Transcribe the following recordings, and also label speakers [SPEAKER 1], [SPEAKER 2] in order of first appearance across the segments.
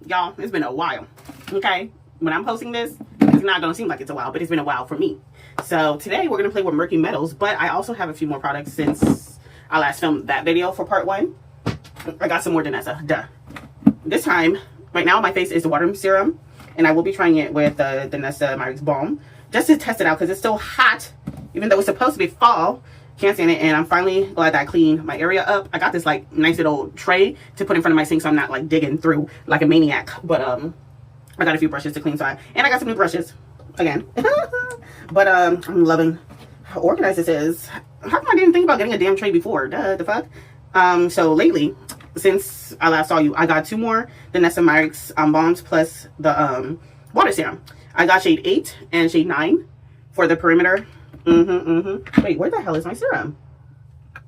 [SPEAKER 1] Y'all, it's been a while. Okay? When I'm posting this, it's not going to seem like it's a while, but it's been a while for me. So today we're going to play with murky metals, but I also have a few more products since I last filmed that video for part 1. I got some more Danessa. Duh. This time, right now, my face is the water serum, and I will be trying it with the Danessa Myricks Balm just to test it out because it's still hot, even though it's supposed to be fall. Can't stand it, and I'm finally glad that I cleaned my area up. I got this like nice little tray to put in front of my sink so I'm not like digging through like a maniac. But I got a few brushes to clean, and I got some new brushes again. But I'm loving how organized this is. How come I didn't think about getting a damn tray before? Duh, the fuck. So lately, since I last saw you, I got 2 more Danessa Myricks balms plus the water serum. I got shade 8 and shade 9 for the perimeter. Wait, where the hell is my serum?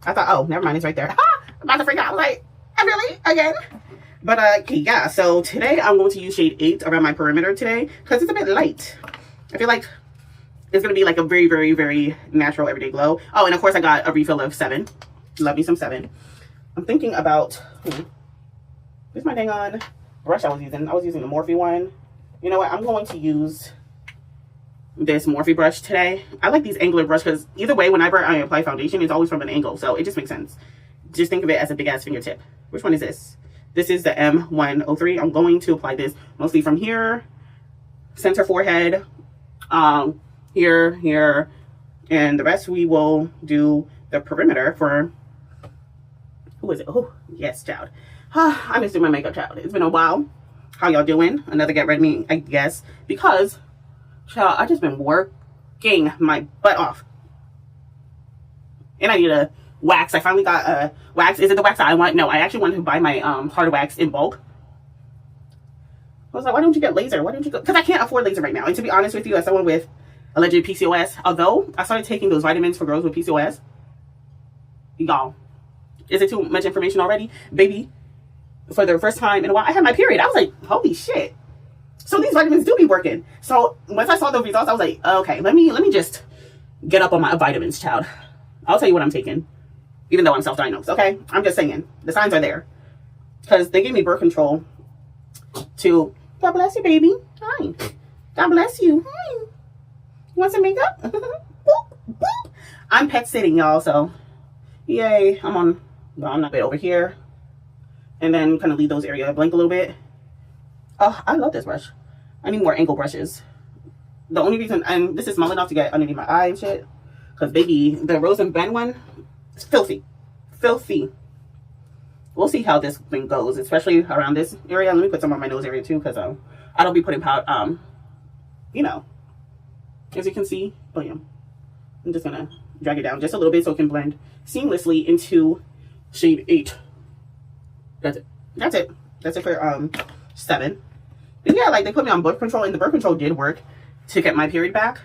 [SPEAKER 1] I thought, oh, never mind, it's right there. Ah, I'm about to freak out. Like, really? Again? But, okay, yeah, so today I'm going to use shade 8 around my perimeter today because it's a bit light. I feel like it's going to be like a very, very, very natural everyday glow. Oh, and of course I got a refill of 7. Love me some 7. I'm thinking about, where's my dang on brush I was using? I was using the Morphe one. You know what? I'm going to use this Morphe brush today. I like these angular brush because either way, whenever I apply foundation, it's always from an angle. So it just makes sense. Just think of it as a big ass fingertip. Which one is this? This is the M103. I'm going to apply this mostly from here, center forehead, here, and the rest we will do the perimeter for, who is it? Oh, yes, child. I miss doing my makeup, child. It's been a while. How y'all doing? Another get ready me, I guess, because child, I just been working my butt off. And I need a wax. I finally got a wax. Is it the wax that I want? No, I actually wanted to buy my hard wax in bulk. I was like, why don't you get laser? Why don't you go? Because I can't afford laser right now. And to be honest with you, as someone with alleged PCOS, although I started taking those vitamins for girls with PCOS, y'all, is it too much information already? Baby, for the first time in a while, I had my period. I was like, holy shit. So these vitamins do be working. So once I saw the results, I was like, okay, let me just get up on my vitamins, child. I'll tell you what I'm taking, even though I'm self-diagnosed, okay? I'm just saying, the signs are there. Because they gave me birth control to, God bless you, baby. Hi. God bless you. Hi. You want some makeup? Boop, boop. I'm pet sitting, y'all, so yay. I'm not bit over here. And then kind of leave those areas blank a little bit. Oh, I love this brush. I need more angle brushes. The only reason, and this is small enough to get underneath my eye and shit, because baby, the Rose and Ben one is filthy. Filthy. We'll see how this thing goes, especially around this area. Let me put some on my nose area too, because I don't be putting powder, you know, as you can see, bam. I'm just gonna drag it down just a little bit so it can blend seamlessly into shade 8. That's it. That's it. That's it for 7. But yeah, like they put me on birth control, and the birth control did work to get my period back.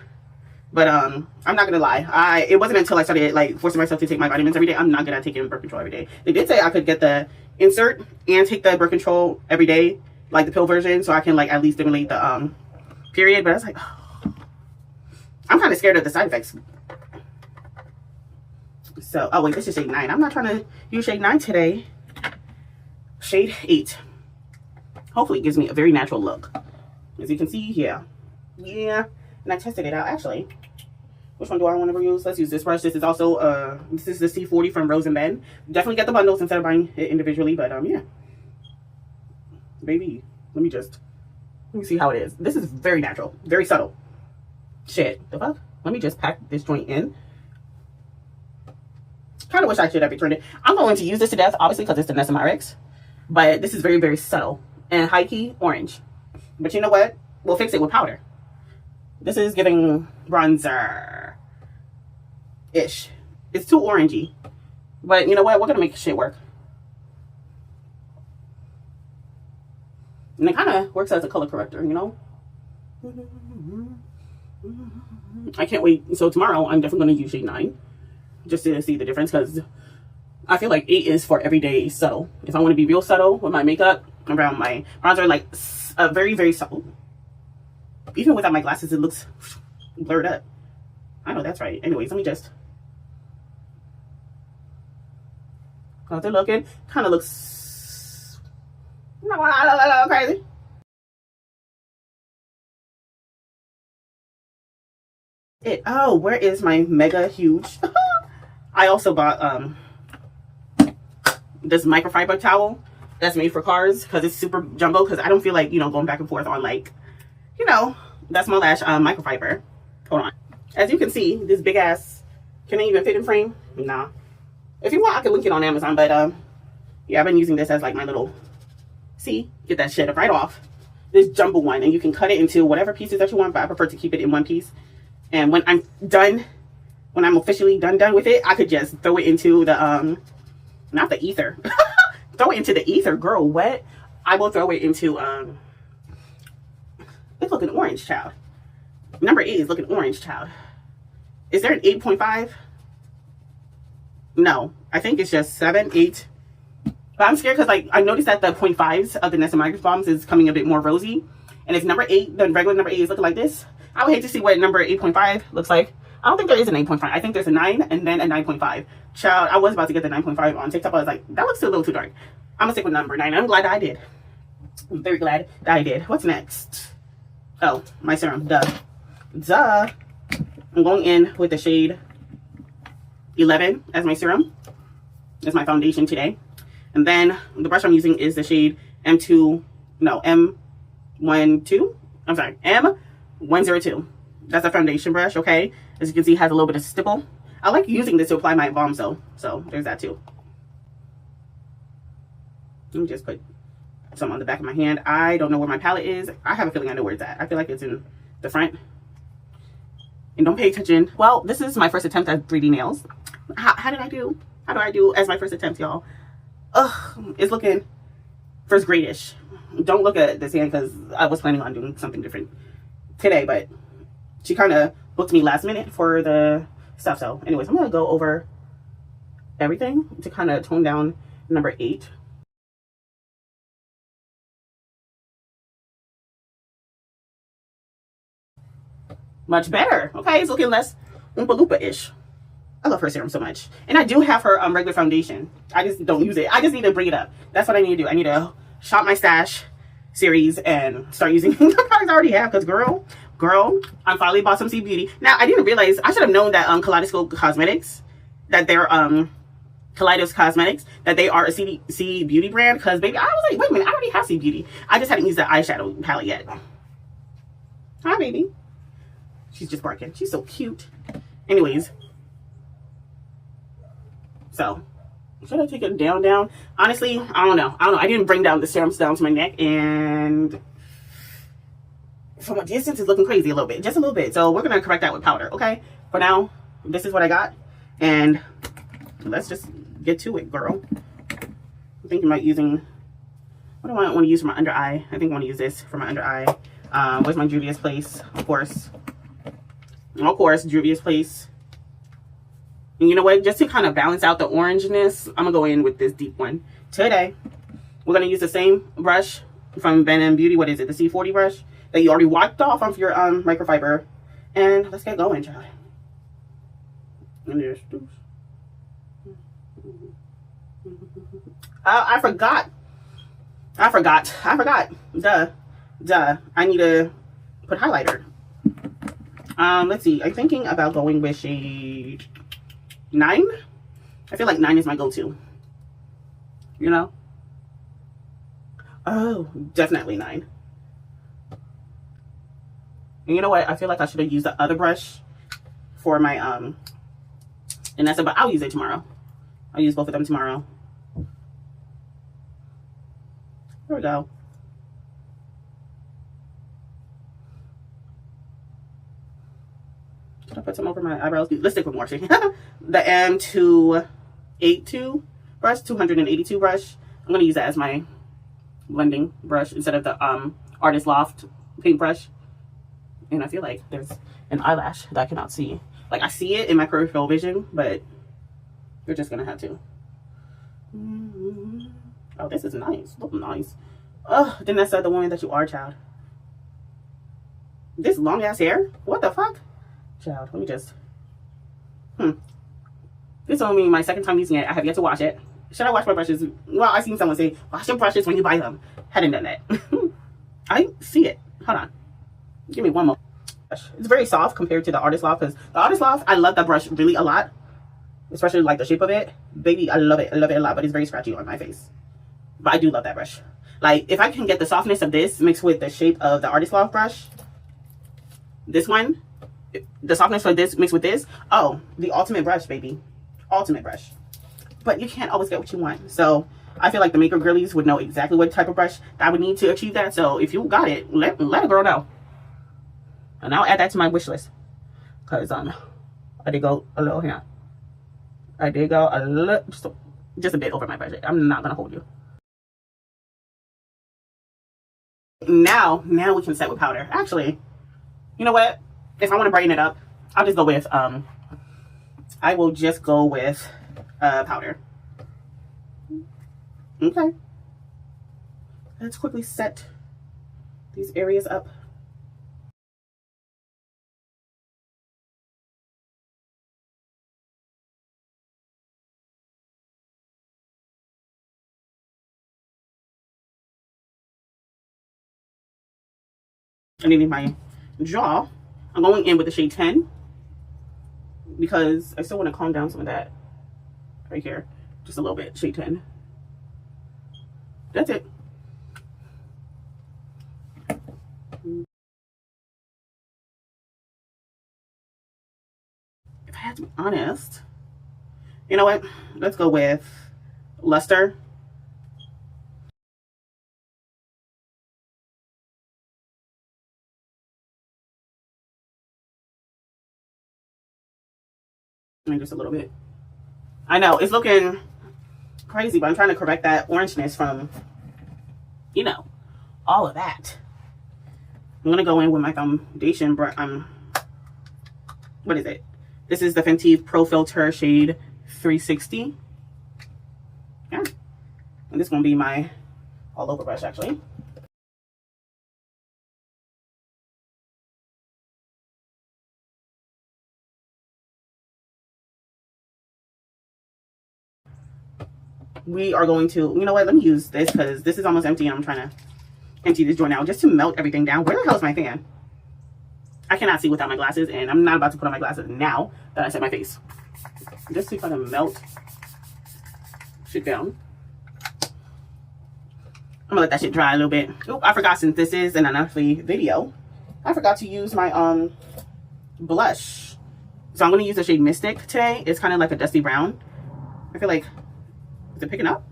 [SPEAKER 1] But I'm not gonna lie, it wasn't until I started like forcing myself to take my vitamins every day. I'm not gonna take birth control every day. They did say I could get the insert and take the birth control every day, like the pill version, so I can like at least stimulate the period. But I was like, oh. I'm kind of scared of the side effects. So oh wait, this is shade 9. I'm not trying to use shade 9 today. Shade 8. Hopefully it gives me a very natural look. As you can see, yeah. And I tested it out actually. Which one do I want to use? Let's use this brush. This is also this is the C40 from Rose and Ben. Definitely get the bundles instead of buying it individually, but yeah. Baby, let me see how it is. This is very natural, very subtle. Shit, the fuck? Let me just pack this joint in. Kind of wish I should have returned it. I'm going to use this to death, obviously, because it's the Danessa Myricks. But this is very, very subtle and high key orange. But you know what? We'll fix it with powder. This is giving bronzer-ish. It's too orangey. But you know what? We're going to make shit work. And it kind of works as a color corrector, you know? I can't wait. So tomorrow, I'm definitely going to use shade 9. Just to see the difference, because I feel like 8 is for everyday subtle. If I want to be real subtle with my makeup around my bronzer, like very, very subtle. Even without my glasses, it looks blurred up. I know that's right. Anyways, let me just. How's it looking? Kind of looks. Not a little crazy. Oh, where is my mega huge? I also bought this microfiber towel that's made for cars because it's super jumbo, because I don't feel like, you know, going back and forth on, like, you know, that small lash microfiber. Hold on. As you can see, this big ass, can it even fit in frame? Nah. If you want, I can link it on Amazon, but yeah, I've been using this as like my little, see, get that shit right off. This jumbo one, and you can cut it into whatever pieces that you want, but I prefer to keep it in one piece. And when I'm done, when I'm officially done with it, I could just throw it into the not the ether. Throw it into the ether, girl. What? I will throw it into it's looking orange, child. Number 8 is looking orange, child. Is there an 8.5? No, I think it's just 7, 8. But I'm scared because, like, I noticed that the 0.5s of the Nessa Micro Bombs is coming a bit more rosy. And if number 8, the regular number 8 is looking like this, I would hate to see what number 8.5 looks like. I don't think there is an 8.5. I think there's a 9 and then a 9.5. Child, I was about to get the 9.5 on TikTok. I was like, that looks a little too dark. I'm gonna stick with number 9. I'm glad that I did. I'm very glad that I did. What's next? Oh, my serum. Duh. I'm going in with the shade 11 as my serum. That's my foundation today. And then the brush I'm using is the shade M12. I'm sorry, M102. That's a foundation brush, okay? As you can see, it has a little bit of stipple. I like using this to apply my balms though. So there's that too. Let me just put some on the back of my hand. I don't know where my palette is. I have a feeling I know where it's at. I feel like it's in the front. And don't pay attention. Well, this is my first attempt at 3D nails. How did I do? How do I do as my first attempt, y'all? Ugh, it's looking first grade-ish. Don't look at this hand because I was planning on doing something different today, but she kind of booked me last minute for the stuff. So anyways, I'm going to go over everything to kind of tone down number 8. Much better. Okay, it's looking less Oompa Loompa-ish. I love her serum so much. And I do have her regular foundation. I just don't use it. I just need to bring it up. That's what I need to do. I need to shop my stash series and start using the products I already have. Because girl, I finally bought some C Beauty. Now, I didn't realize, I should have known that Kaleidoscope Cosmetics, that they're Kaleidos Cosmetics, that they are a C Beauty brand. Because baby, I was like, wait a minute, I already have C Beauty. I just hadn't used the eyeshadow palette yet. Hi, baby. She's just barking. She's so cute. Anyways. So, should I take it down? Honestly, I don't know. I didn't bring down the serums down to my neck. And from a distance, it's looking crazy a little bit. Just a little bit. So, we're going to correct that with powder. Okay? For now, this is what I got. And let's just get to it, girl. I'm thinking about using... What do I want to use for my under eye? I think I want to use this for my under eye. Where's my Juvia's Place? Of course, Juvia's Place. And you know what? Just to kind of balance out the orangeness, I'm going to go in with this deep one. Today, we're going to use the same brush from Ben & Beauty. What is it? The C40 brush that you already wiped off of your microfiber. And let's get going, child. And there's... I forgot. Duh. I need to put highlighter. Let's see. I'm thinking about going with shade 9. I feel like 9 is my go-to. You know? Oh, definitely 9. And you know what? I feel like I should have used the other brush for my and that's it, but I'll use it tomorrow. I'll use both of them tomorrow. There we go. Should I put some over my eyebrows? Let's stick with more. The M282 brush, 282 brush. I'm going to use that as my blending brush instead of the Artist Loft paintbrush. And I feel like there's an eyelash that I cannot see. Like, I see it in my peripheral vision, but you're just going to have to. Oh, this is nice. Look nice. Oh, then that's the woman that you are, child. This long ass hair? What the fuck? Child, let me just... This is only my second time using it. I have yet to wash it. Should I wash my brushes? Well, I've seen someone say, wash your brushes when you buy them. Hadn't done that. I see it. Hold on. Give me one more. It's very soft compared to the Artist Loft, because the Artist Loft, I love that brush really a lot, especially like the shape of it. Baby, I love it. I love it a lot, but it's very scratchy on my face. But I do love that brush. Like, if I can get the softness of this mixed with the shape of the Artist Loft brush, this one, the softness of this mixed with this, oh, the ultimate brush, baby. Ultimate brush. But you can't always get what you want. So I feel like the makeup girlies would know exactly what type of brush I would need to achieve that. So if you got it, let a girl know. And I'll add that to my wish list. Because I did go a little here. I did go a little, just a bit over my budget. I'm not going to hold you. Now we can set with powder. Actually, you know what? If I want to brighten it up, I'll just go with, I will just go with powder. Okay. Let's quickly set these areas up. Underneath my jaw, I'm going in with the shade 10 because I still want to calm down some of that right here. Just a little bit, shade 10. That's it. If I had to be honest, you know what? Let's go with Luster. Just a little bit. I know it's looking crazy, but I'm trying to correct that orangeness from, you know, all of that. I'm gonna go in with my foundation. What is it? This is the Fenty Pro Filter shade 360. Yeah, and this is gonna be my all over brush actually. We are going to, you know what, let me use this because this is almost empty and I'm trying to empty this drawer now just to melt everything down. Where the hell is my fan? I cannot see without my glasses, and I'm not about to put on my glasses now that I set my face. Just see if I can melt shit down. I'm gonna let that shit dry a little bit. Oh, I forgot, since this is an Unearthly video, I forgot to use my blush. So I'm gonna use the shade Mystic today. It's kind of like a dusty brown. I feel like, is it picking up?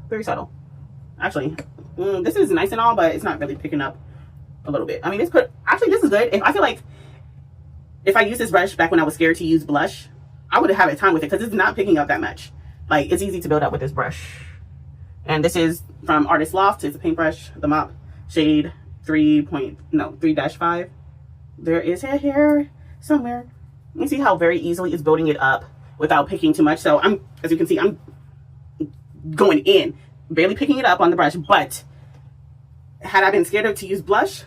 [SPEAKER 1] Very subtle. Actually, this is nice and all, but it's not really picking up a little bit. I mean, actually, this is good. I feel like if I used this brush back when I was scared to use blush, I would have had a time with it because it's not picking up that much. Like, it's easy to build up with this brush. And this is from Artist Loft. It's a paintbrush, the mop shade 3-5. There is hair here somewhere. You see how very easily it's building it up without picking too much. So as you can see, I'm going in, barely picking it up on the brush. But had I been scared to use blush,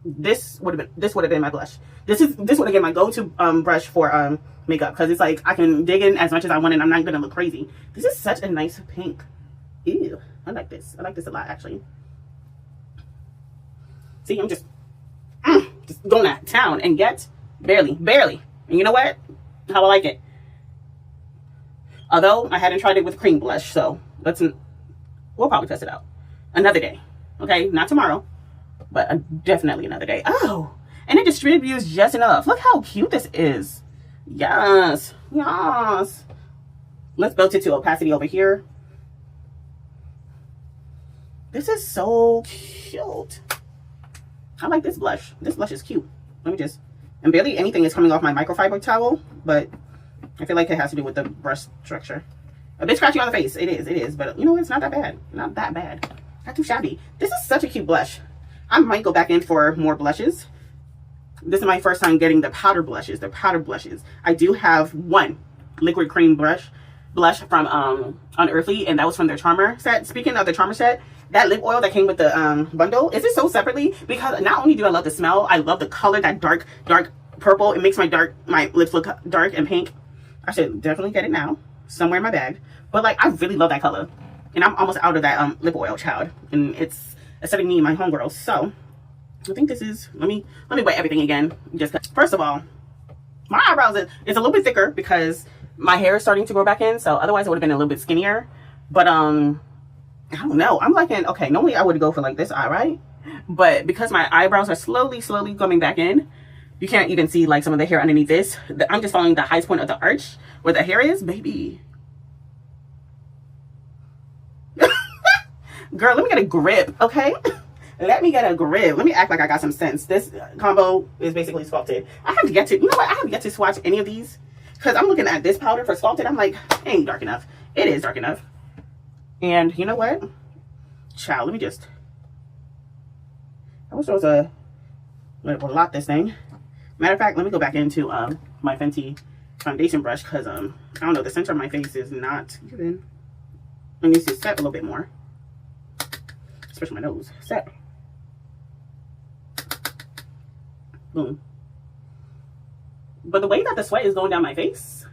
[SPEAKER 1] this would have been my blush. This would have been my go-to brush for makeup, because it's like I can dig in as much as I want and I'm not gonna look crazy. This is such a nice pink. Ew, I like this. I like this a lot actually. See, I'm just going at town, and yet barely. And you know what? How I like it. Although I hadn't tried it with cream blush, so we'll probably test it out another day. Okay, not tomorrow, but definitely another day. Oh, and it distributes just enough. Look how cute this is. Yes. Let's build it to opacity over here. This is so cute. I like this blush. This blush is cute. Let me just, and barely anything is coming off my microfiber towel, but I feel like it has to do with the brush structure. A bit scratchy on the face. It is, but you know, it's not that bad. Not that bad. Not too shabby. This is such a cute blush. I might go back in for more blushes. This is my first time getting the powder blushes. I do have one liquid cream blush from Unearthly, and that was from their Charmer set. Speaking of the Charmer set, that lip oil that came with the bundle, is it so separately? Because not only do I love the smell, I love the color, that dark purple. It makes my lips look dark and pink. I should definitely get it now, somewhere in my bag. But like, I really love that color. And I'm almost out of that lip oil, child. And it's upsetting me and my homegirls. So I think this is, let me weigh everything again. Just first of all, my eyebrows is a little bit thicker because my hair is starting to grow back in. So otherwise it would have been a little bit skinnier. But I don't know. I'm liking, okay, normally I would go for like this eye, right? But because my eyebrows are slowly coming back in, you can't even see like some of the hair underneath this. I'm just following the highest point of the arch where the hair is, baby. Girl, let me get a grip, okay? Let me get a grip. Let me act like I got some sense. This combo is basically sculpted. I have yet to, you know what? I have yet to swatch any of these because I'm looking at this powder for sculpted. I'm like, it ain't dark enough. It is dark enough. And you know what? Child, let me just, I wish there was a, we'll lock this thing. Matter of fact, let me go back into my Fenty foundation brush because I don't know, the center of my face is not even. It needs to set a little bit more. Especially my nose. Set. Boom. But the way that the sweat is going down my face,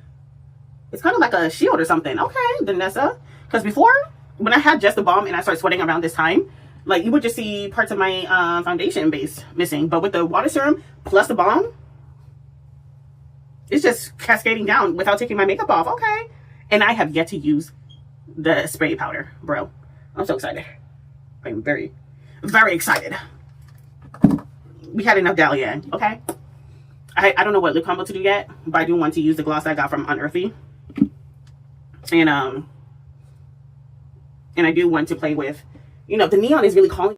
[SPEAKER 1] it's kind of like a shield or something. Okay, Vanessa. Because before, when I had just the balm and I started sweating around this time, like you would just see parts of my foundation base missing. But with the water serum plus the balm, it's just cascading down without taking my makeup off. Okay. And I have yet to use the spray powder, bro. I'm so excited. I'm very, very excited. We had enough Dahlia, okay? I don't know what lip combo to do yet, but I do want to use the gloss I got from Unearthly. And I do want to play with, you know, the neon is really calling.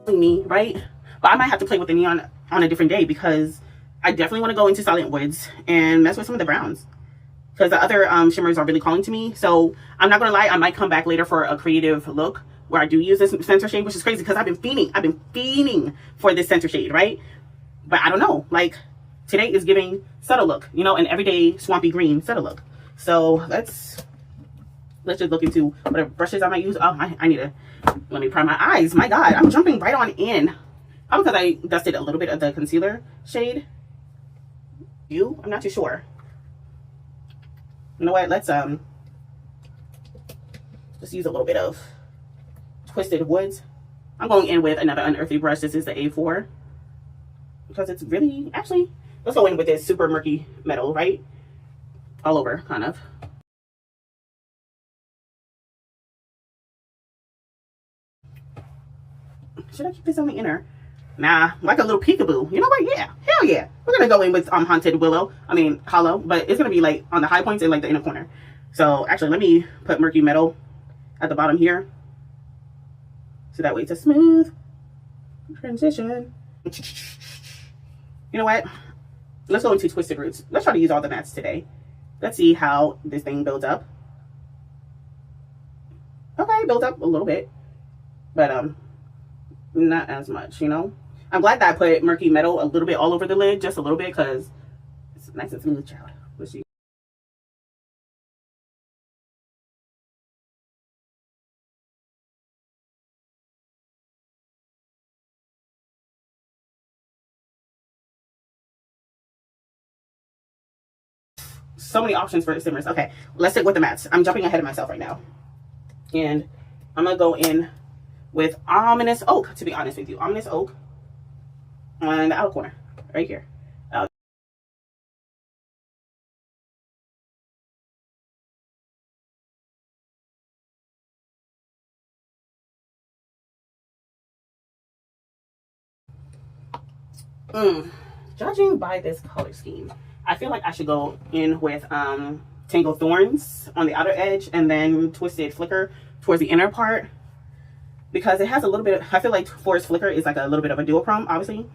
[SPEAKER 1] Me, right? But I might have to play with the neon on a different day because I definitely want to go into Silent Woods and mess with some of the browns because the other shimmers are really calling to me. So I'm not gonna lie, I might come back later for a creative look where I do use this center shade, which is crazy because I've been fiending for this center shade, right? But I don't know, like today is giving subtle look, you know, an everyday swampy green subtle look. So let's just look into whatever brushes I might use. Oh, I need to, let me prime my eyes. My God, I'm jumping right on in. Probably because I dusted a little bit of the concealer shade. I'm not too sure. You know what? Let's just use a little bit of Twisted Woods. I'm going in with another Unearthly brush. This is the A4 because it's really, actually, let's go in with this super murky metal, right? All over, kind of. Should I keep this on the inner? Nah, like a little peekaboo. You know what? Yeah, hell yeah. We're gonna go in with Haunted Willow. I mean Hollow, but it's gonna be like on the high points and like the inner corner. So actually, let me put Murky Metal at the bottom here, so that way it's a smooth transition. You know what? Let's go into Twisted Roots. Let's try to use all the mattes today. Let's see how this thing builds up. Okay, builds up a little bit, but not as much, you know. I'm glad that I put Murky Metal a little bit all over the lid, just a little bit, because it's nice and smooth, child. Let's see. So many options for the simmers. Okay, let's stick with the mattes. I'm jumping ahead of myself right now, and I'm gonna go in with Ominous Oak, to be honest with you. Ominous Oak on the outer corner, right here. Judging by this color scheme, I feel like I should go in with Tangled Thorns on the outer edge and then Twisted Flicker towards the inner part, because it has a little bit of, I feel like Forest Flicker is like a little bit of a duochrome, obviously.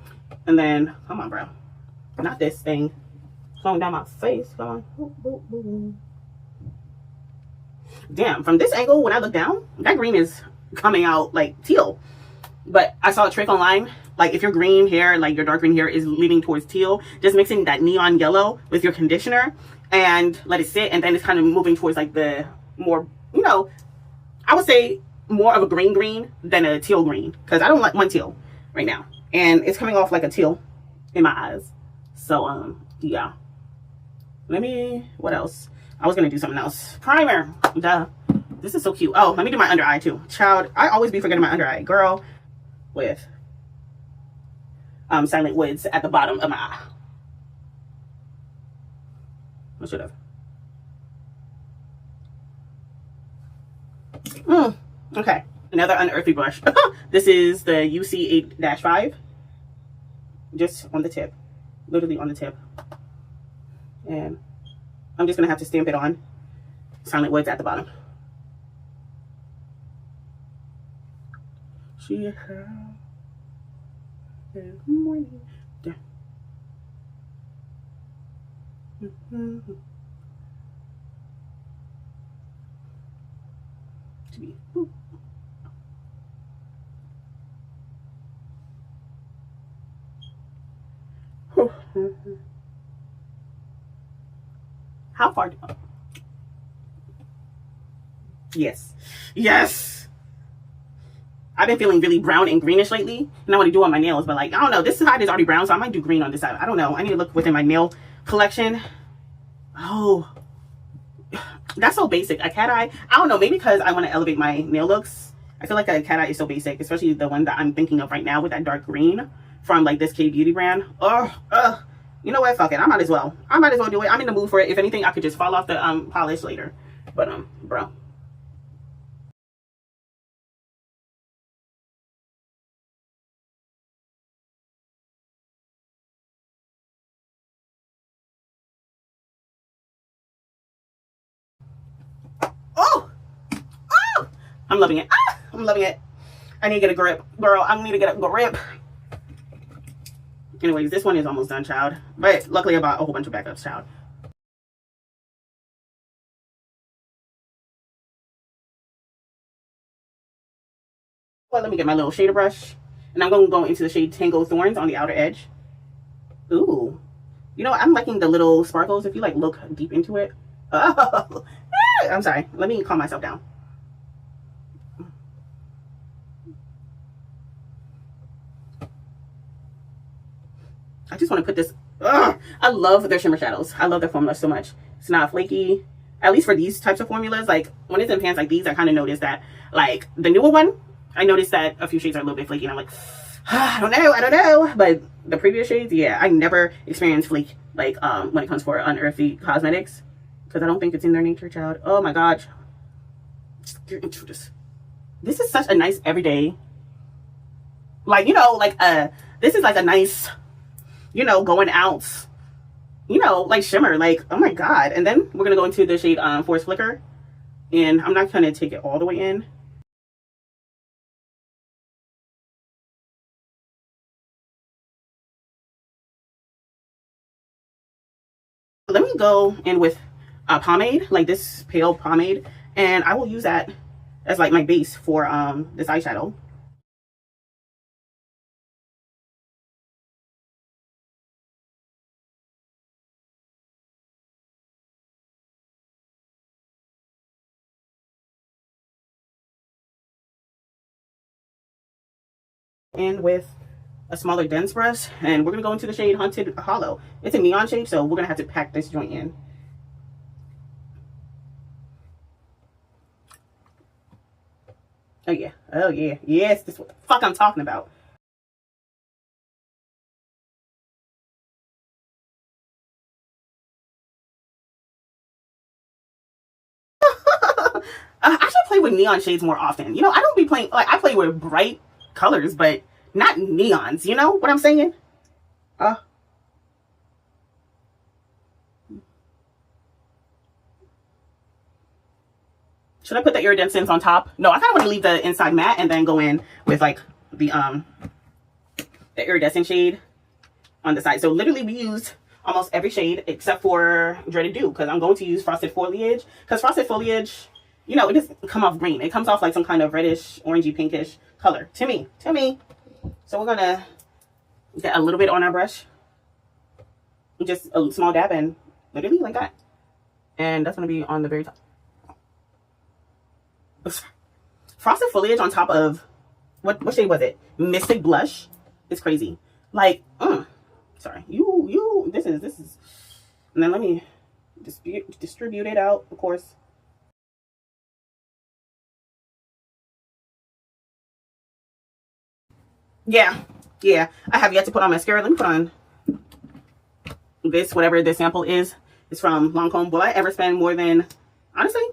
[SPEAKER 1] And then, come on, bro. Not this thing. flowing down my face. Come on. Boop, boop, boop, boop. Damn, from this angle, when I look down, that green is coming out like teal. But I saw a trick online. Like if your green hair, like your dark green hair is leaning towards teal, just mixing that neon yellow with your conditioner and let it sit. And then it's kind of moving towards like the more, you know, I would say more of a green than a teal green. Because I don't like one teal right now. And it's coming off like a teal in my eyes. So, yeah. Let me, what else? I was going to do something else. Primer. Duh. This is so cute. Oh, let me do my under eye too. Child, I always be forgetting my under eye. Girl, with Silent Woods at the bottom of my eye. I should have. Okay. Another unearthly brush. This is the UC 8-5. Just on the tip. Literally on the tip. And I'm just going to have to stamp it on. Silent Woods at the bottom. She had good morning. To be. How far? Yes. Yes. I've been feeling really brown and greenish lately, and I want to do on my nails, but like, I don't know. This side is already brown, so I might do green on this side. I don't know. I need to look within my nail collection. Oh, that's so basic. A cat eye. I don't know. Maybe because I want to elevate my nail looks. I feel like a cat eye is so basic, especially the one that I'm thinking of right now with that dark green from like this K Beauty brand. You know what? Fuck it. I might as well do it. I'm in the mood for it. If anything, I could just fall off the polish later. But bro. Oh! Oh! I'm loving it. Ah! I'm loving it. I need to get a grip. Girl, I need to get a grip. Anyways, this one is almost done, child. But luckily I bought a whole bunch of backups, child. Well, let me get my little shader brush. And I'm going to go into the shade Tango Thorns on the outer edge. Ooh. You know, I'm liking the little sparkles. If you like look deep into it. Oh, I'm sorry. Let me calm myself down. I just want to put this. I love their shimmer shadows. I love their formula so much. It's not flaky. At least for these types of formulas. Like when it's in pans like these, I kind of noticed that. Like the newer one, I noticed that a few shades are a little bit flaky. And I'm like, I don't know. But the previous shades, yeah, I never experienced flake like when it comes for Unearthly Cosmetics. Because I don't think it's in their nature, child. Oh my gosh. Just get into this. This is such a nice everyday. Like, you know, like this is like a nice, you know, going out, you know, like shimmer, like, oh my god. And then we're gonna go into the shade Force Flicker, and I'm not gonna take it all the way in. Let me go in with a pomade, like this pale pomade, and I will use that as like my base for this eyeshadow. And with a smaller dense brush, and we're gonna go into the shade Haunted Hollow. It's a neon shade, so we're gonna have to pack this joint in. Oh yeah, oh yeah, yes, this is what the fuck I'm talking about. I should play with neon shades more often. You know, I don't be playing, like, I play with bright colors, but not neons. You know what I'm saying? Should I put the iridescence on top? No, I kind of want to leave the inside matte and then go in with like the iridescent shade on the side. So literally we used almost every shade except for Dreaded Dew, because I'm going to use Frosted Foliage, because Frosted Foliage, you know, it doesn't come off green. It comes off like some kind of reddish, orangey, pinkish color to me. So we're gonna get a little bit on our brush, just a small dab, and literally like that. And that's gonna be on the very top. Frosted Foliage on top of what shade was it? Mystic Blush. It's crazy. Like, sorry. This is. And then let me distribute it out, of course. Yeah. I have yet to put on mascara. Let me put on this, whatever this sample is. It's from Lancome. Will I ever spend more than, honestly,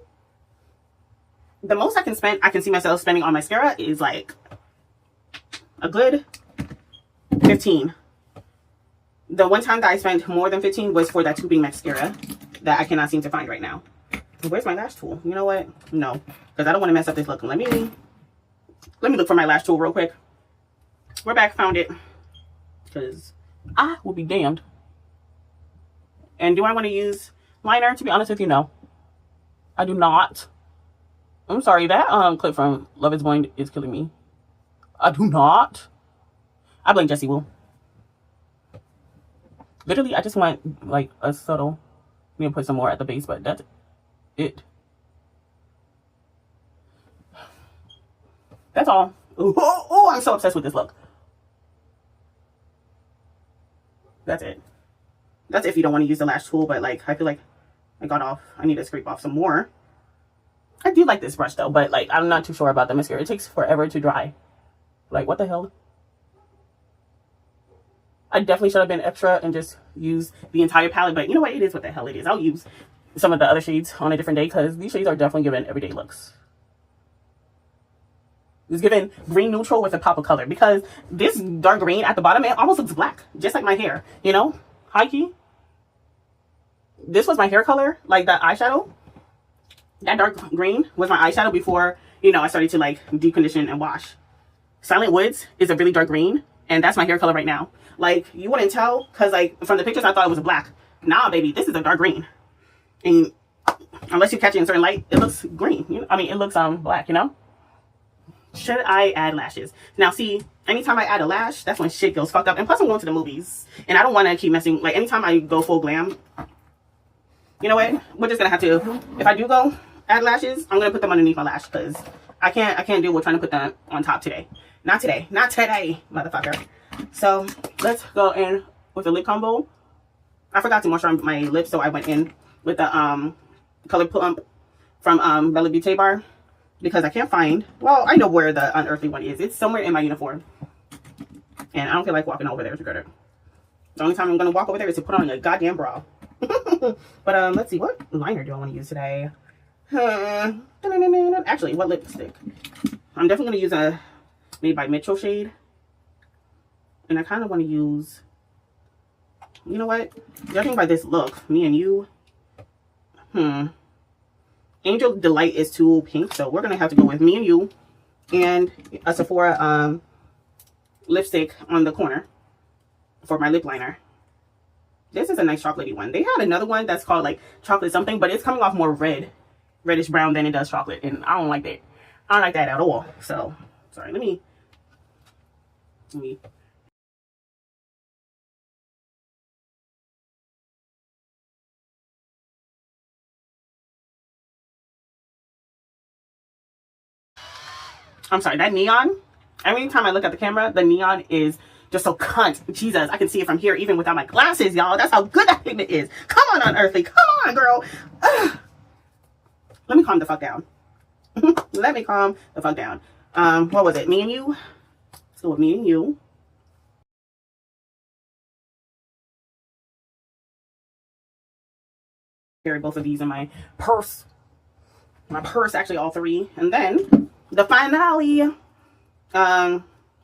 [SPEAKER 1] the most I can see myself spending on mascara is like a good 15. The one time that I spent more than 15 was for that tubing mascara that I cannot seem to find right now. Where's my lash tool? You know what? No, because I don't want to mess up this look. Let me look for my lash tool real quick. We're back. Found it. Because I will be damned. And do I want to use liner? To be honest with you, no. I do not. I'm sorry. That clip from Love is Blind is killing me. I do not. I blame Jessie Woo. Literally, I just want like a subtle. I'm going to put some more at the base, but that's it. That's all. Oh, I'm so obsessed with this look. That's it. That's if you don't want to use the lash tool, but like I feel like I need to scrape off some more. I do like this brush though, but like I'm not too sure about the mascara. It takes forever to dry. Like, what the hell? I definitely should have been extra and just use the entire palette, but you know what? It is what the hell it is. I'll use some of the other shades on a different day, because these shades are definitely giving everyday looks. It's giving green neutral with a pop of color, because this dark green at the bottom, it almost looks black, just like my hair, you know? High key. This was my hair color, like that eyeshadow. That dark green was my eyeshadow before, you know, I started to like deep condition and wash. Silent Woods is a really dark green, and that's my hair color right now. Like, you wouldn't tell, because like from the pictures I thought it was black. Nah, baby, this is a dark green. And unless you catch it in certain light, it looks green. It looks black, you know? Should I add lashes? Now, see, anytime I add a lash, that's when shit goes fucked up. And plus, I'm going to the movies, and I don't want to keep messing. Like, anytime I go full glam, you know what? We're just gonna have to. If I do go add lashes, I'm gonna put them underneath my lash, because I can't deal with trying to put them on top today. Not today, motherfucker. So let's go in with the lip combo. I forgot to moisturize my lips, so I went in with the Color Plump from Bella Beauty Bar, because I can't find, well, I know where the Unearthly one is. It's somewhere in my uniform, and I don't feel like walking over there to get it. The only time I'm gonna walk over there is to put on a goddamn bra. But let's see, what liner do I want to use today? Actually, what lipstick? I'm definitely gonna use a Made by Mitchell shade. And I kind of want to use, you know what? Judging by this look, Me and You. Angel Delight is too pink, so we're going to have to go with Me and You and a Sephora lipstick on the corner for my lip liner. This is a nice chocolatey one. They had another one that's called like chocolate something, but it's coming off more reddish brown than it does chocolate, and I don't like that. I don't like that at all. So, sorry, let me I'm sorry, that neon, every time I look at the camera, the neon is just so cunt. Jesus, I can see it from here even without my glasses, y'all. That's how good that pigment is. Come on, Unearthly. Come on, girl. Ugh. Let me calm the fuck down. Let me calm the fuck down. What was it? Me and You? Let's go with Me and You. Carry both of these in my purse. My purse, actually, all three. And then the finale.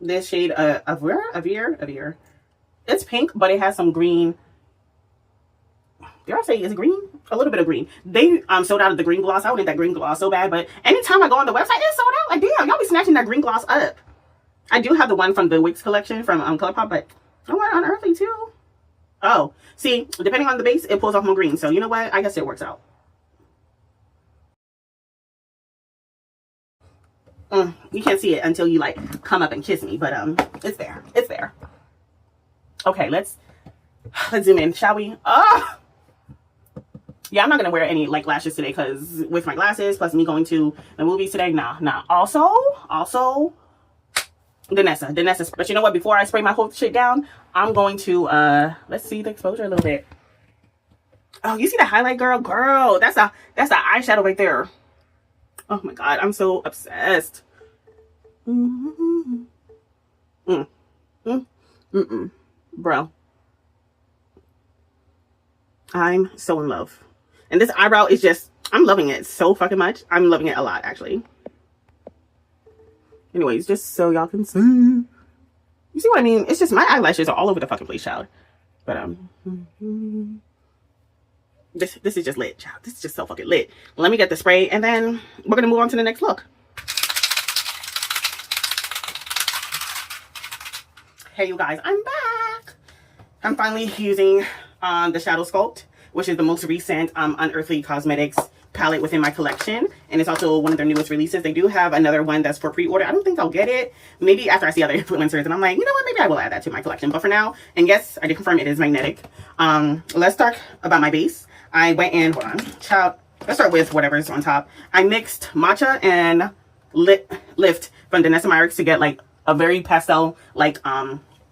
[SPEAKER 1] This shade, Avir. It's pink, but it has some green. Dare I say it's green? A little bit of green. They sold out of the green gloss. I wanted that green gloss so bad, but anytime I go on the website, it's sold out. Like, damn, y'all be snatching that green gloss up. I do have the one from the Wix collection from ColourPop, but I want Unearthly too. Oh, see, depending on the base, it pulls off more green. So you know what? I guess it works out. You can't see it until you like come up and kiss me, but it's there. It's there. Okay, let's zoom in, shall we? Yeah, I'm not gonna wear any like lashes today because with my glasses plus me going to the movies today, nah. Also, Danessa. But you know what? Before I spray my whole shit down, I'm going to let's see the exposure a little bit. Oh, you see the highlight, girl? That's the eyeshadow right there. Oh my god, I'm so obsessed. Bro, I'm so in love. And this eyebrow is just, I'm loving it so fucking much. I'm loving it a lot, actually. Anyways, just so y'all can see. You see what I mean? It's just my eyelashes are all over the fucking place, child. But this is just lit, child. This is just so fucking lit. Let me get the spray and then we're gonna move on to the next look. Hey you guys, I'm back. I'm finally using the Shadow Sculpt, which is the most recent Unearthly Cosmetics palette within my collection, and it's also one of their newest releases. They do have another one that's for pre-order. I don't think I'll get it. Maybe after I see other influencers and I'm like, you know what, maybe I will add that to my collection. But for now, and yes, I did confirm it is magnetic. Let's talk about my base. I went in, hold on, child. Let's start with whatever's on top. I mixed matcha and lift from Danessa Myricks to get like a very pastel like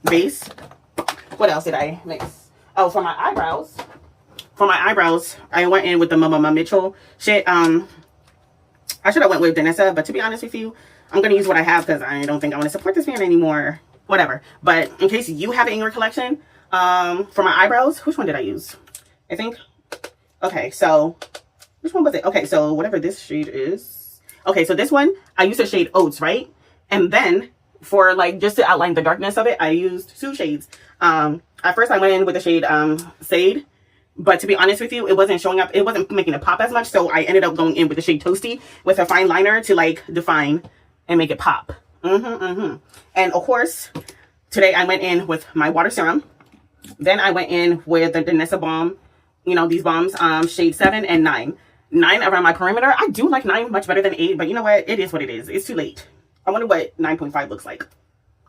[SPEAKER 1] base. What else did I mix? Oh, for my eyebrows. I went in with the Mama Mitchell shit. I should have went with Danessa, but to be honest with you, I'm going to use what I have because I don't think I want to support this man anymore. Whatever. But in case you have it in your collection, for my eyebrows, which one did I use? I think, okay, so, which one was it? Okay, so whatever this shade is. Okay, so this one, I used the shade Oats, right? And then, for like, just to outline the darkness of it, I used two shades. At first, I went in with the shade Sade. But to be honest with you, it wasn't showing up. It wasn't making it pop as much. So I ended up going in with the shade Toasty with a fine liner to like define and make it pop. And of course, today I went in with my water serum. Then I went in with the Danessa Balm. You know, these balms, shade 7 and 9. 9 around my perimeter. I do like 9 much better than 8. But you know what? It is what it is. It's too late. I wonder what 9.5 looks like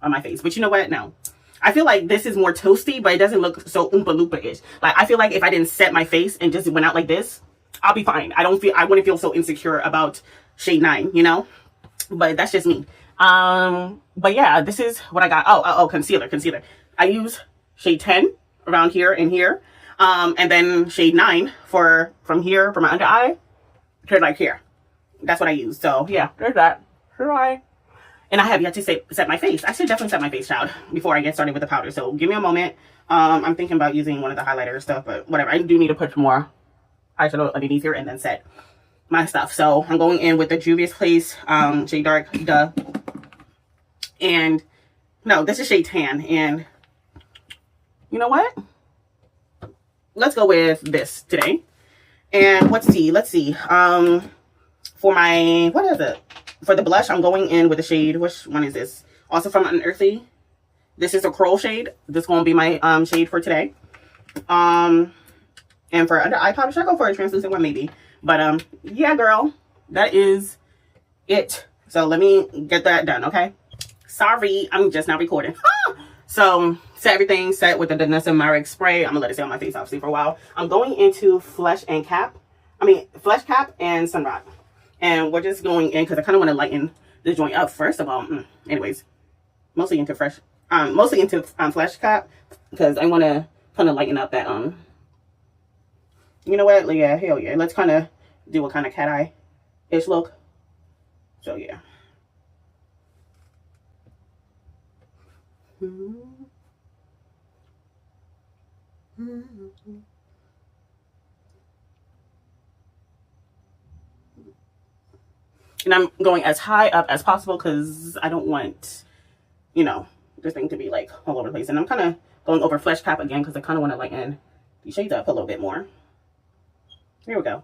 [SPEAKER 1] on my face. But you know what? No. I feel like this is more toasty, but it doesn't look so Oompa Loompa-ish. Like, I feel like if I didn't set my face and just went out like this, I'll be fine. I wouldn't feel so insecure about shade 9, you know? But that's just me. But yeah, this is what I got. Oh, concealer. I use shade 10 around here and here. And then shade 9 from here, for my under eye, to like here. That's what I use. So yeah, there's that. Right. And I have yet to set my face. I should definitely set my face, child, before I get started with the powder. So give me a moment. I'm thinking about using one of the highlighter stuff, but whatever. I do need to put more eyeshadow underneath here and then set my stuff. So I'm going in with the Juvia's Place shade Dark, duh. And no, this is shade Tan. And you know what? Let's go with this today. And let's see. For my, what is it? For the blush, I'm going in with the shade, which one is this? Also from Unearthly. This is a Coral shade. This is going to be my shade for today. And for under eye powder, should I go for a translucent one? Maybe. But yeah, girl, that is it. So let me get that done, okay? Sorry, I'm just now recording. So set everything set with the Danessa Myricks spray. I'm going to let it stay on my face, obviously, for a while. I'm going into Flesh Cap and Sun Rock. And we're just going in because I kind of want to lighten the joint up first of all. Anyways, mostly into Flesh Cap because I want to kind of lighten up that you know what? Yeah, hell yeah. Let's kind of do a kind of cat eye-ish look. So yeah. And I'm going as high up as possible because I don't want, you know, this thing to be like all over the place. And I'm kind of going over Flesh Cap again because I kind of want to lighten these shades up a little bit more. Here we go.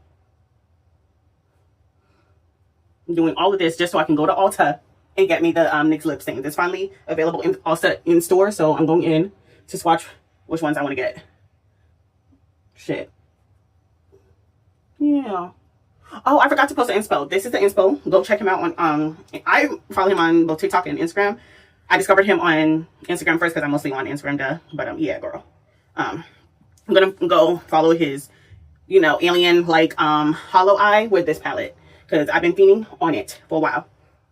[SPEAKER 1] I'm doing all of this just so I can go to Ulta and get me the NYX lip stain. It's finally available in Ulta in store. So I'm going in to swatch which ones I want to get. Shit. Yeah. Oh, I forgot to post the inspo. This is the inspo. Go check him out on I follow him on both TikTok and Instagram. I discovered him on Instagram first because I'm mostly on Instagram, duh. But yeah, girl. I'm gonna go follow his, you know, alien like hollow eye with this palette because I've been fiending on it for a while.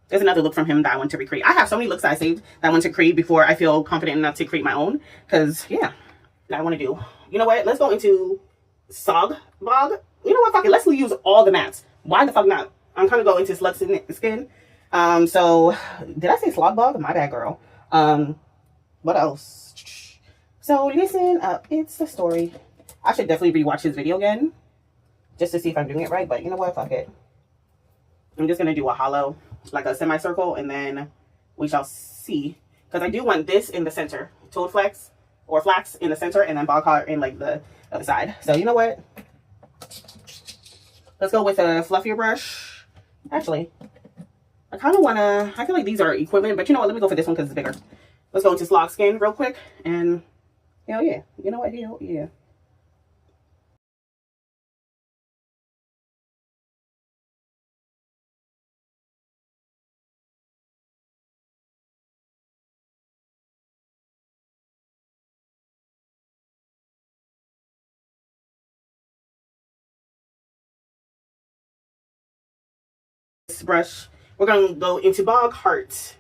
[SPEAKER 1] There's another look from him that I want to recreate. I have so many looks that I saved that I want to create before I feel confident enough to create my own. Because yeah, that I want to do. You know what? Let's go into Sog Bog. You know what? Fuck it. Let's use all the mattes. Why the fuck not? I'm kind of going into Slug Skin. So did I say Slog Bog? My bad, girl. What else? So listen up. It's the story. I should definitely rewatch his video again just to see if I'm doing it right. But you know what? Fuck it. I'm just gonna do a hollow, like a semicircle, and then we shall see. Because I do want this in the center, Toad Flex or Flax in the center, and then Bog Heart in like the other side. So you know what? Let's go with a fluffier brush. Actually, I kind of want to, I feel like these are equivalent, but you know what? Let me go for this one because it's bigger. Let's go into Slog Skin real quick. And hell yeah. You know what? Hell yeah. This brush, we're going to go into Bog Heart.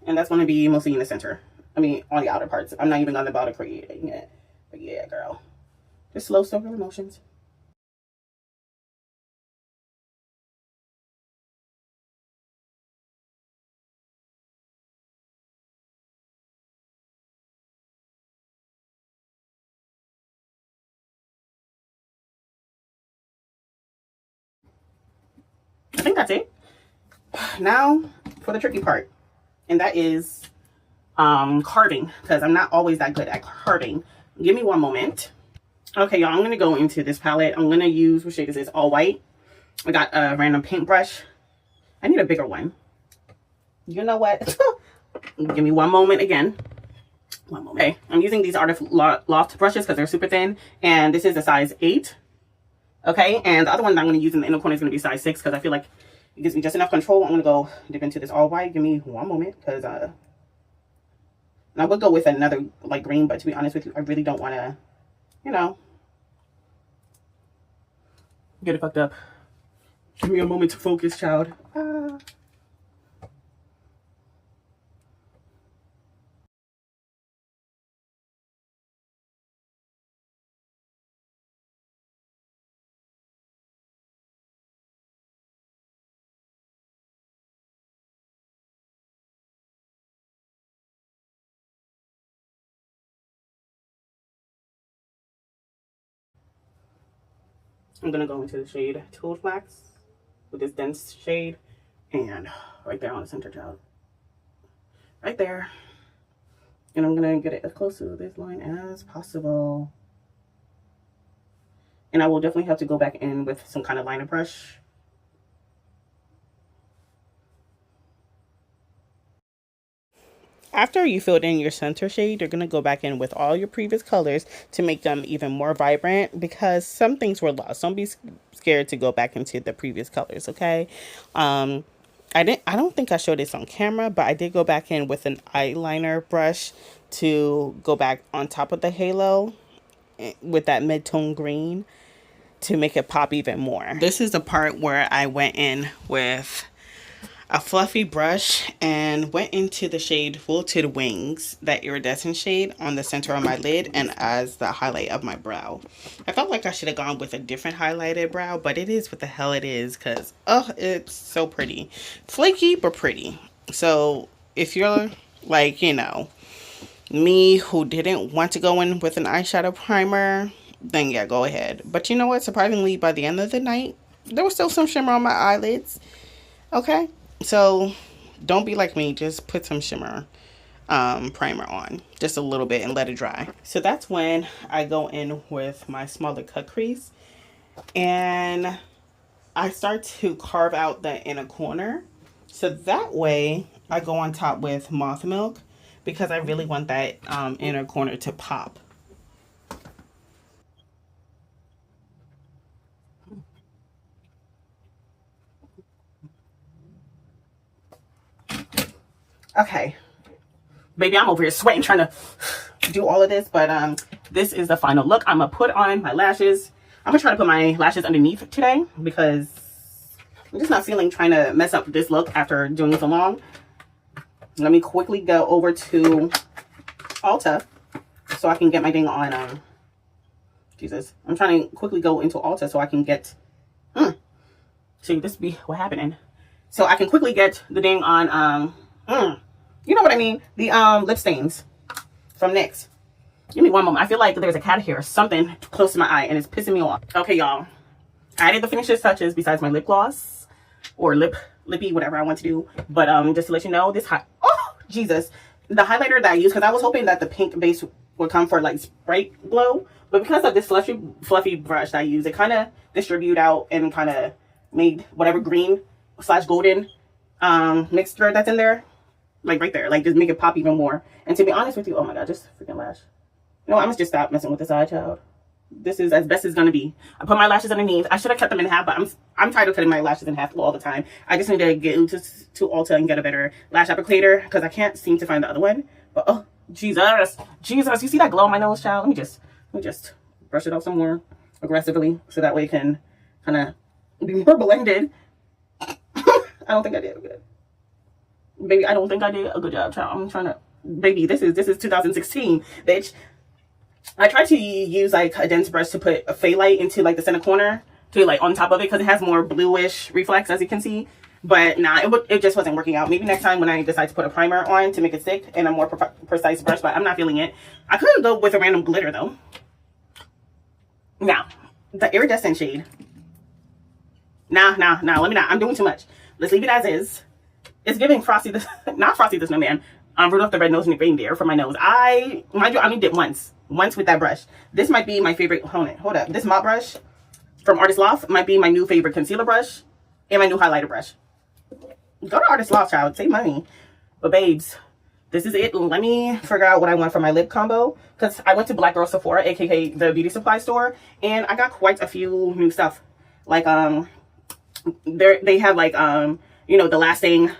[SPEAKER 1] And that's going to be mostly in the center. I mean, on the outer parts. I'm not even going to bother creating it. But yeah, girl. Just slow circular motions. I think that's it. Now for the tricky part. And that is carving. Because I'm not always that good at carving. Give me one moment. Okay, y'all, I'm going to go into this palette. I'm going to use, what shade is this? All white. I got a random paintbrush. I need a bigger one. You know what? Give me one moment again. One moment. Okay, I'm using these Art of Loft brushes because they're super thin. And this is a size 8. Okay, and the other one that I'm going to use in the inner corner is going to be size 6 because I feel like it gives me just enough control. I'm going to go dip into this all white. Give me one moment because I would go with another like green, but to be honest with you, I really don't want to, you know, get it fucked up. Give me a moment to focus, child. I'm going to go into the shade Toad Flax with this dense shade. And right there on the center, child. Right there. And I'm going to get it as close to this line as possible. And I will definitely have to go back in with some kind of liner brush. After you filled in your center shade, you're going to go back in with all your previous colors to make them even more vibrant because some things were lost. Don't be scared to go back into the previous colors, okay? I don't think I showed this on camera, but I did go back in with an eyeliner brush to go back on top of the halo with that mid-tone green to make it pop even more. This is the part where I went in with a fluffy brush and went into the shade Wilted Wings, that iridescent shade, on the center of my lid and as the highlight of my brow. I felt like I should have gone with a different highlighted brow, but it is what the hell it is because, oh, it's so pretty. Flaky, but pretty. So if you're like, you know, me who didn't want to go in with an eyeshadow primer, then yeah, go ahead. But you know what? Surprisingly, by the end of the night, there was still some shimmer on my eyelids. Okay? So don't be like me. Just put some shimmer primer on. Just a little bit and let it dry. So that's when I go in with my smaller cut crease. And I start to carve out the inner corner. So that way I go on top with Moth Milk because I really want that inner corner to pop. Okay. Baby, I'm over here sweating trying to do all of this, but this is the final look. I'm gonna put on my lashes. I'm gonna try to put my lashes underneath today because I'm just not feeling trying to mess up this look after doing so long. Let me quickly go over to Ulta so I can get my thing on Jesus. I'm trying to quickly go into Ulta so I can get see, this be what happening. So I can quickly get the thing on you know what I mean? The lip stains from NYX. Give me one moment. I feel like there's a cat here or something close to my eye and it's pissing me off. Okay, y'all. I added the finishes touches besides my lip gloss or lippy, whatever I want to do. But just to let you know, this Jesus, the highlighter that I use, because I was hoping that the pink base would come for like Sprite glow, but because of this fluffy brush that I use, it kind of distributed out and kind of made whatever green / golden mixture that's in there, like right there, like just make it pop even more. And to be honest with you, oh my god, just freaking lash. No, I must just stop messing with this eye, child. This is as best as gonna be. I put my lashes underneath. I should have kept them in half, but I'm tired of cutting my lashes in half all the time. I just need to get into Ulta and get a better lash applicator because I can't seem to find the other one. But oh Jesus, you see that glow on my nose, child? Let me just brush it off some more aggressively so that way it can kind of be more blended. I don't think I did good, baby. I don't think I did a good job, child. I'm trying to, baby. This is 2016, bitch. I tried to use like a dense brush to put a phthalo into like the center corner to like on top of it because it has more bluish reflex, as you can see. But nah, it just wasn't working out. Maybe next time when I decide to put a primer on to make it stick and a more precise brush, but I'm not feeling it. I could go with a random glitter though. Now, the iridescent shade. Nah, let me not. I'm doing too much. Let's leave it as is. It's giving Frosty the, not Frosty the Snowman, Rudolph the Red-Nosed Reindeer for my nose. Mind you, I only did once with that brush. This might be my favorite, hold up. This mop brush from Artist Loft might be my new favorite concealer brush and my new highlighter brush. Go to Artist Loft, child, save money. But babes, this is it. Let me figure out what I want for my lip combo because I went to Black Girl Sephora, aka the beauty supply store, and I got quite a few new stuff. Like they have like you know, the lasting,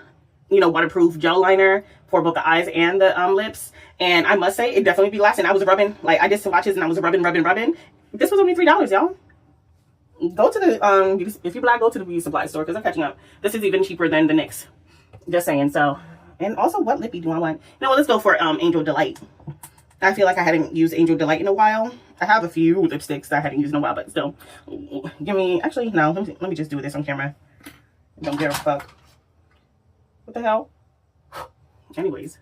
[SPEAKER 1] you know, waterproof gel liner for both the eyes and the lips. And I must say, it definitely be lasting. I was rubbing, like I did swatches and I was rubbing. This was only $3, y'all. Go to the, if you black, go to the beauty supply store because I'm catching up. This is even cheaper than the NYX. Just saying, so. And also, what lippy do I want? You know what, let's go for Angel Delight. I feel like I hadn't used Angel Delight in a while. I have a few lipsticks that I hadn't used in a while, but still. Give me, actually, no, let me just do this on camera. Don't give a fuck. What the hell? Anyways.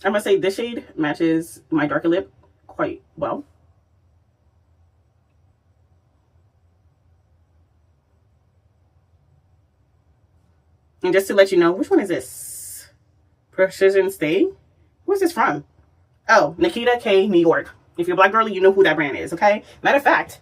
[SPEAKER 1] I must say this shade matches my darker lip quite well. And just to let you know, which one is this? Precision Stay? Who's this from? Oh, Nikita K, New York. If you're a black girly, you know who that brand is, okay? Matter of fact,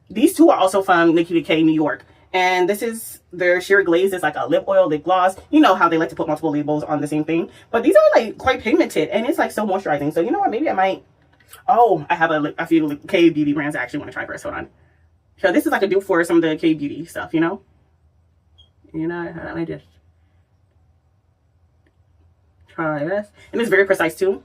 [SPEAKER 1] these two are also from Nikita K, New York. And this is their sheer glaze. It's like a lip oil, lip gloss. You know how they like to put multiple labels on the same thing. But these are like quite pigmented and it's like so moisturizing. So you know what? Maybe I might. Oh, I have a few K beauty brands I actually want to try first. Hold on. So this is like a dupe for some of the K beauty stuff, you know? You know, I just try this. And it's very precise too.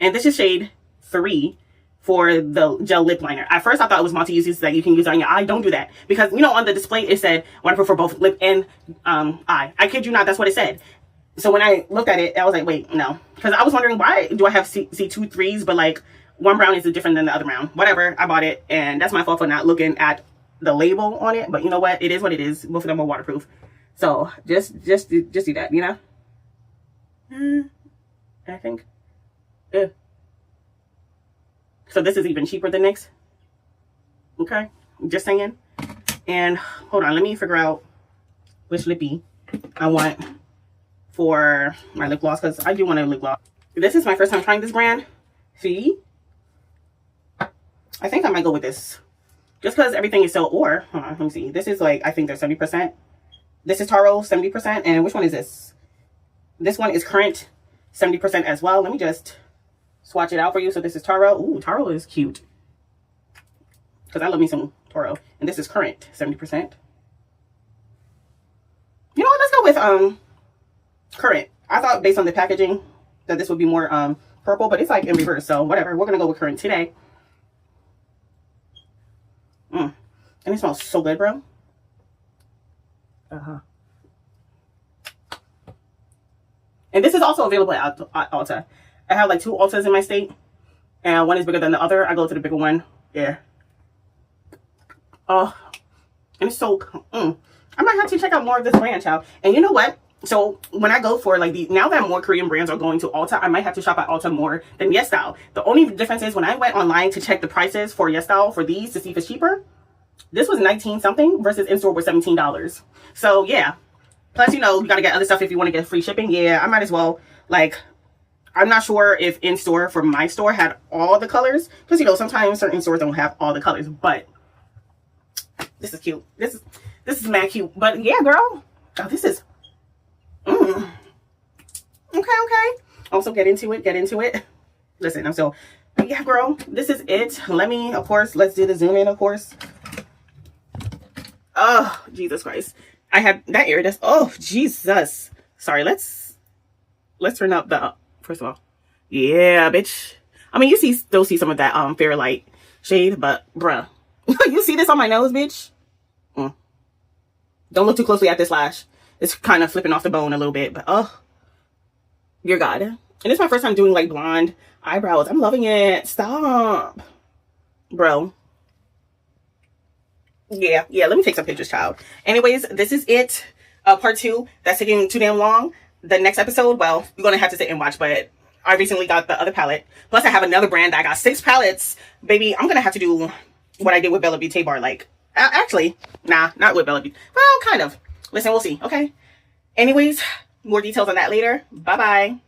[SPEAKER 1] And this is shade 3. For the gel lip liner. At first I thought it was multi-uses that you can use on your eye. Don't do that. Because, you know, on the display it said waterproof for both lip and eye. I kid you not, that's what it said. So when I looked at it, I was like, wait, no. Because I was wondering, why do I have see 2 3s, but like one brown is different than the other brown? Whatever, I bought it. And that's my fault for not looking at the label on it. But you know what? It is what it is. Both of them are waterproof. So just do that, you know? I think. So this is even cheaper than NYX. Okay, just saying. And hold on, let me figure out which lippy I want for my lip gloss because I do want a lip gloss. This is my first time trying this brand. See, I think I might go with this just because everything is so. Or hold on, let me see. This is like, I think they're 70%. This is Taro 70%, and which one is this? This one is current, 70% as well. Let me just swatch it out for you. So this is Taro. Ooh, Taro is cute. Because I love me some Taro. And this is current, 70%. You know what? Let's go with current. I thought based on the packaging that this would be more purple, but it's like in reverse. So whatever. We're going to go with current today. And it smells so good, bro. And this is also available at Ulta. I have like 2 Ultas in my state. And one is bigger than the other. I go to the bigger one. Yeah. Oh. And it's so... I might have to check out more of this brand, child. And you know what? So when I go for like the... Now that more Korean brands are going to Ulta, I might have to shop at Ulta more than YesStyle. The only difference is when I went online to check the prices for YesStyle for these to see if it's cheaper, this was 19 something versus in-store was $17. So yeah. Plus, you know, you got to get other stuff if you want to get free shipping. Yeah, I might as well. Like, I'm not sure if in-store for my store had all the colors. Because, you know, sometimes certain stores don't have all the colors. But this is cute. This is mad cute. But yeah, girl. Oh, this is... Okay. Also, get into it. Listen, I'm so... Yeah, girl. This is it. Let me, of course, let's do the zoom in, of course. Oh, Jesus Christ. I had that iridescent. Oh, Jesus. Sorry, let's turn up the... First of all. Yeah, bitch. I mean, you still see some of that fair light shade, but bruh. You see this on my nose, bitch? Don't look too closely at this lash. It's kind of flipping off the bone a little bit, but oh, dear God. And it's my first time doing like blonde eyebrows. I'm loving it. Stop, bro. Yeah, let me take some pictures, child. Anyways, this is it. Part 2. That's taking too damn long. The next episode, well, you're gonna have to sit and watch, but I recently got the other palette. Plus, I have another brand. I got 6 palettes. Baby, I'm gonna have to do what I did with Bella Beauty Bar. Like, actually, nah, not with Bella Beauty. Well, kind of. Listen, we'll see, okay? Anyways, more details on that later. Bye-bye.